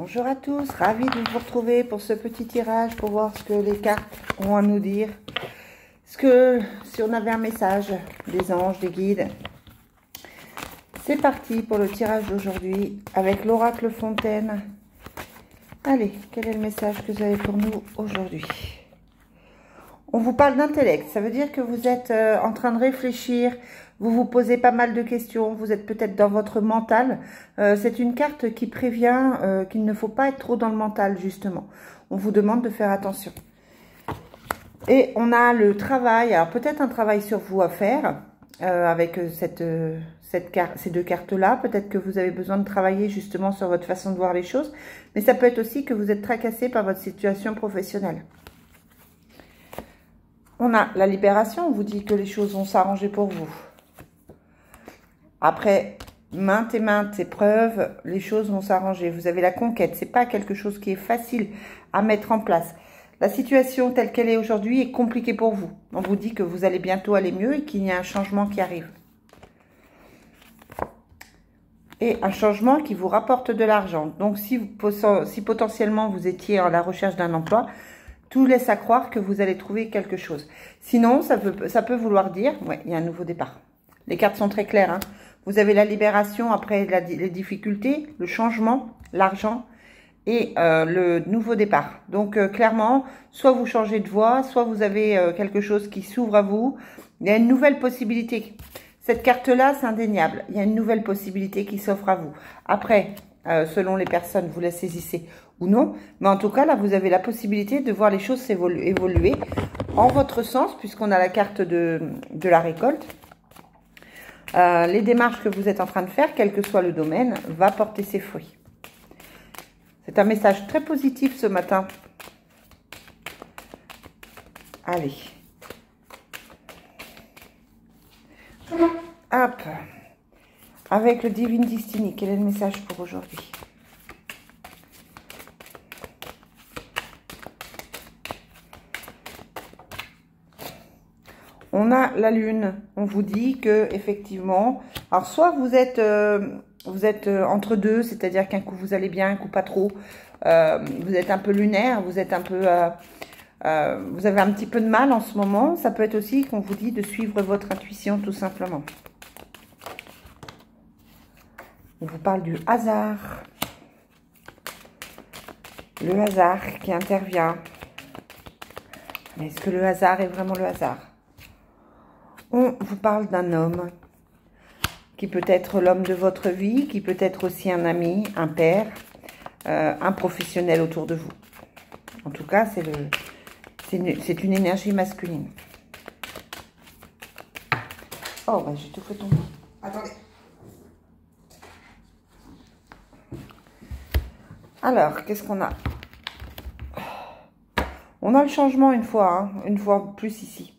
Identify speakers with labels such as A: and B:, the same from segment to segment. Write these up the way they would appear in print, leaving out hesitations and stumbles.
A: Bonjour à tous, ravie de vous retrouver pour ce petit tirage pour voir ce que les cartes ont à nous dire. Si on avait un message des anges, des guides. C'est parti pour le tirage d'aujourd'hui avec l'oracle Fontaine. Allez, quel est le message que vous avez pour nous aujourd'hui? On vous parle d'intellect, ça veut dire que vous êtes en train de réfléchir, vous vous posez pas mal de questions, vous êtes peut-être dans votre mental. C'est une carte qui prévient qu'il ne faut pas être trop dans le mental, justement. On vous demande de faire attention. Et on a le travail, alors peut-être un travail sur vous à faire, avec ces deux cartes-là. Peut-être que vous avez besoin de travailler justement sur votre façon de voir les choses, mais ça peut être aussi que vous êtes tracassé par votre situation professionnelle. On a la libération, on vous dit que les choses vont s'arranger pour vous. Après maintes et maintes épreuves, les choses vont s'arranger. Vous avez la conquête, c'est pas quelque chose qui est facile à mettre en place. La situation telle qu'elle est aujourd'hui est compliquée pour vous. On vous dit que vous allez bientôt aller mieux et qu'il y a un changement qui arrive. Et un changement qui vous rapporte de l'argent. Donc si potentiellement vous étiez à la recherche d'un emploi, tout laisse à croire que vous allez trouver quelque chose. Sinon, ça peut vouloir dire, ouais, il y a un nouveau départ. Les cartes sont très claires. Hein. Vous avez la libération après les difficultés, le changement, l'argent et le nouveau départ. Donc, clairement, soit vous changez de voie, soit vous avez quelque chose qui s'ouvre à vous. Il y a une nouvelle possibilité. Cette carte-là, c'est indéniable. Il y a une nouvelle possibilité qui s'offre à vous. Après, selon les personnes, vous la saisissez ou non. Mais en tout cas, là, vous avez la possibilité de voir les choses évoluer en votre sens, puisqu'on a la carte de la récolte. Les démarches que vous êtes en train de faire, quel que soit le domaine, va porter ses fruits. C'est un message très positif ce matin. Allez. Hop. Avec le Divine Destiny, quel est le message pour aujourd'hui? On a la lune, on vous dit que effectivement, alors soit vous êtes entre deux, c'est-à-dire qu'un coup vous allez bien, un coup pas trop, vous êtes un peu lunaire, vous êtes un peu, vous avez un petit peu de mal en ce moment. Ça peut être aussi qu'on vous dit de suivre votre intuition tout simplement. On vous parle du hasard, le hasard qui intervient. Mais est-ce que le hasard est vraiment le hasard? On vous parle d'un homme qui peut être l'homme de votre vie, qui peut être aussi un ami, un père, un professionnel autour de vous. En tout cas, c'est une énergie masculine. Oh, bah, j'ai tout fait tomber. Attendez. Alors, qu'est-ce qu'on a? On a le changement une fois plus ici.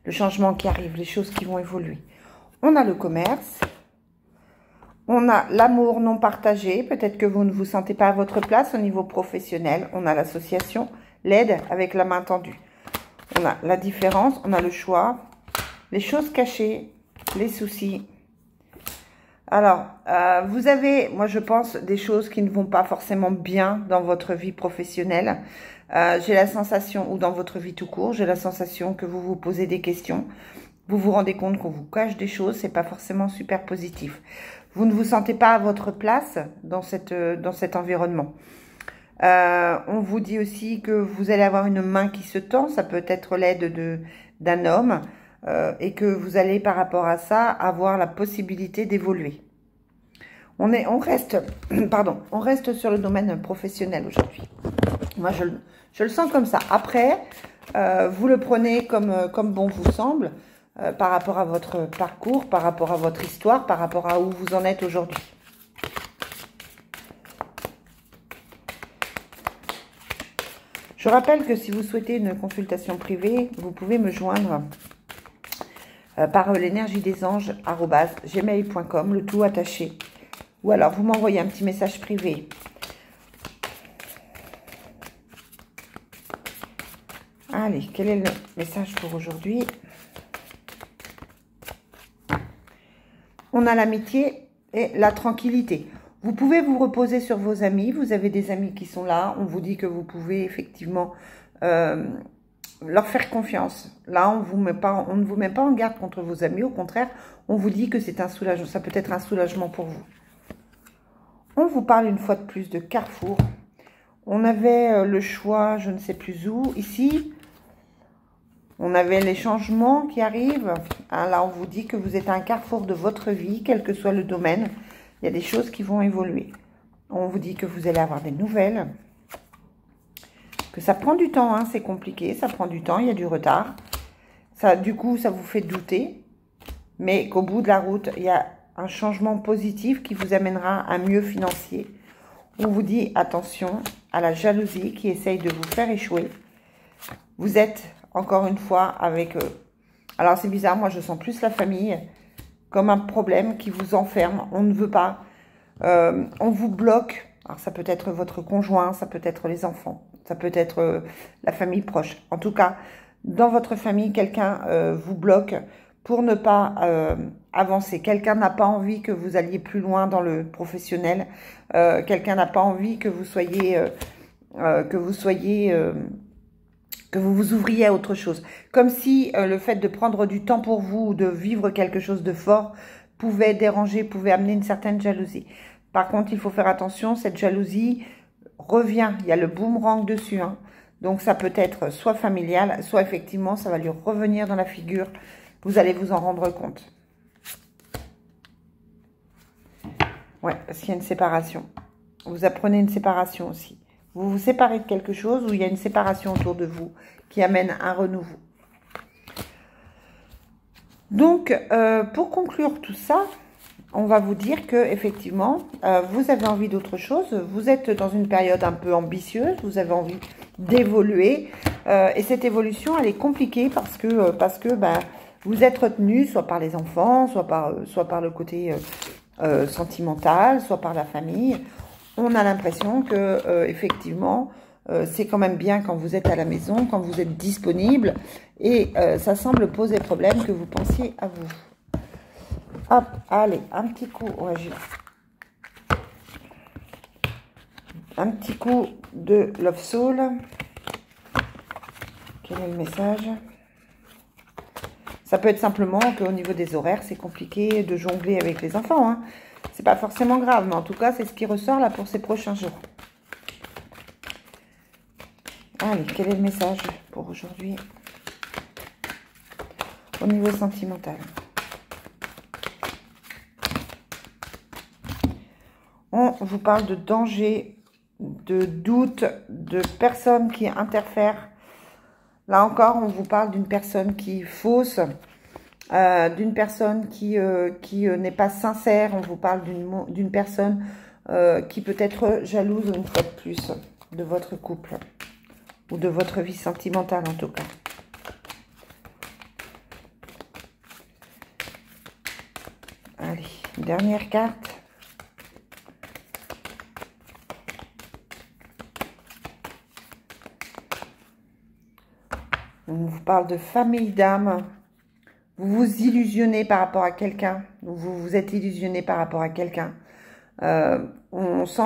A: Le changement qui arrive, les choses qui vont évoluer. On a le commerce. On a l'amour non partagé. Peut-être que vous ne vous sentez pas à votre place au niveau professionnel. On a l'association, l'aide avec la main tendue. On a la différence, on a le choix, les choses cachées, les soucis. Alors, vous avez, moi je pense, des choses qui ne vont pas forcément bien dans votre vie professionnelle. J'ai la sensation, ou dans votre vie tout court, j'ai la sensation que vous vous posez des questions. Vous vous rendez compte qu'on vous cache des choses, c'est pas forcément super positif. Vous ne vous sentez pas à votre place dans cet environnement. On vous dit aussi que vous allez avoir une main qui se tend, ça peut être l'aide d'un homme, et que vous allez par rapport à ça avoir la possibilité d'évoluer. On reste sur le domaine professionnel aujourd'hui. Moi, je le sens comme ça. Après, vous le prenez comme bon vous semble, par rapport à votre parcours, par rapport à votre histoire, par rapport à où vous en êtes aujourd'hui. Je rappelle que si vous souhaitez une consultation privée, vous pouvez me joindre par l'énergiedesanges@gmail.com, le tout attaché. Ou alors, vous m'envoyez un petit message privé. Allez, quel est le message pour aujourd'hui? On a l'amitié et la tranquillité. Vous pouvez vous reposer sur vos amis. Vous avez des amis qui sont là. On vous dit que vous pouvez effectivement leur faire confiance. Là, on ne vous met pas en garde contre vos amis. Au contraire, on vous dit que c'est un soulagement. Ça peut être un soulagement pour vous. On vous parle une fois de plus de carrefour. On avait le choix, je ne sais plus où. Ici, on avait les changements qui arrivent. Hein, là, on vous dit que vous êtes à un carrefour de votre vie, quel que soit le domaine. Il y a des choses qui vont évoluer. On vous dit que vous allez avoir des nouvelles. Que ça prend du temps, hein, c'est compliqué, ça prend du temps, il y a du retard. Ça, du coup, ça vous fait douter. Mais qu'au bout de la route, il y a un changement positif qui vous amènera à un mieux financier. On vous dit attention à la jalousie qui essaye de vous faire échouer. Vous êtes, encore une fois, avec... alors, c'est bizarre, moi, je sens plus la famille comme un problème qui vous enferme. On ne veut pas. On vous bloque. Alors, ça peut être votre conjoint, ça peut être les enfants, ça peut être la famille proche. En tout cas, dans votre famille, quelqu'un vous bloque pour ne pas avancer. Quelqu'un n'a pas envie que vous alliez plus loin dans le professionnel. Quelqu'un n'a pas envie que vous soyez... que vous vous ouvriez à autre chose. Comme si le fait de prendre du temps pour vous ou de vivre quelque chose de fort pouvait déranger, pouvait amener une certaine jalousie. Par contre, il faut faire attention, cette jalousie revient. Il y a le boomerang dessus. Hein. Donc, ça peut être soit familial, soit effectivement, ça va lui revenir dans la figure. Vous allez vous en rendre compte. Ouais, parce qu'il y a une séparation. Vous apprenez une séparation aussi. Vous vous séparez de quelque chose où il y a une séparation autour de vous qui amène un renouveau. Donc, pour conclure tout ça, on va vous dire que effectivement, vous avez envie d'autre chose. Vous êtes dans une période un peu ambitieuse. Vous avez envie d'évoluer. Et cette évolution, elle est compliquée parce que ben, vous êtes retenu soit par les enfants, soit par le côté sentimental, soit par la famille. On a l'impression que effectivement, c'est quand même bien quand vous êtes à la maison, quand vous êtes disponible. Et ça semble poser problème que vous pensiez à vous. Hop, allez, un petit coup, ouais, un petit coup de Love Soul. Quel est le message? Ça peut être simplement qu'au niveau des horaires, c'est compliqué de jongler avec les enfants. Hein. C'est pas forcément grave, mais en tout cas, c'est ce qui ressort là pour ces prochains jours. Allez, quel est le message pour aujourd'hui au niveau sentimental? On vous parle de danger, de doute, de personnes qui interfèrent. Là encore, on vous parle d'une personne qui fausse, d'une personne qui n'est pas sincère. On vous parle d'une personne qui peut être jalouse une fois de plus de votre couple ou de votre vie sentimentale en tout cas. Allez, dernière carte. On vous parle de famille d'âme. Vous vous illusionnez par rapport à quelqu'un. Vous vous êtes illusionné par rapport à quelqu'un. On sent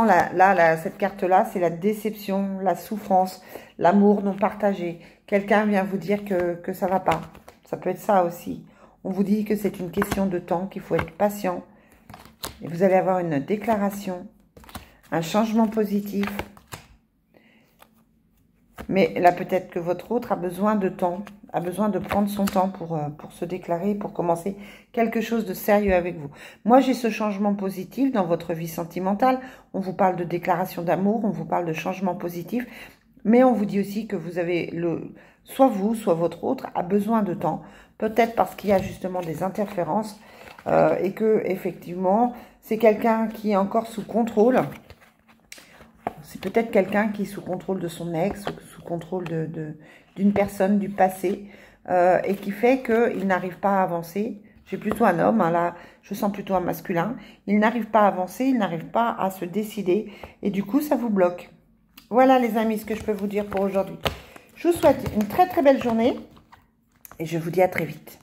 A: cette carte-là, c'est la déception, la souffrance, l'amour non partagé. Quelqu'un vient vous dire que ça ne va pas. Ça peut être ça aussi. On vous dit que c'est une question de temps, qu'il faut être patient. Et vous allez avoir une déclaration, un changement positif. Mais là, peut-être que votre autre a besoin de temps, a besoin de prendre son temps pour se déclarer, pour commencer quelque chose de sérieux avec vous. Moi, j'ai ce changement positif dans votre vie sentimentale. On vous parle de déclaration d'amour, on vous parle de changement positif. Mais on vous dit aussi que vous avez soit vous, soit votre autre a besoin de temps. Peut-être parce qu'il y a justement des interférences et que effectivement, c'est quelqu'un qui est encore sous contrôle. C'est peut-être quelqu'un qui est sous contrôle de son ex, sous contrôle d'une personne du passé, et qui fait qu'il n'arrive pas à avancer. J'ai plutôt un homme, hein, là, je sens plutôt un masculin. Il n'arrive pas à avancer, il n'arrive pas à se décider, et du coup, ça vous bloque. Voilà, les amis, ce que je peux vous dire pour aujourd'hui. Je vous souhaite une très très belle journée, et je vous dis à très vite.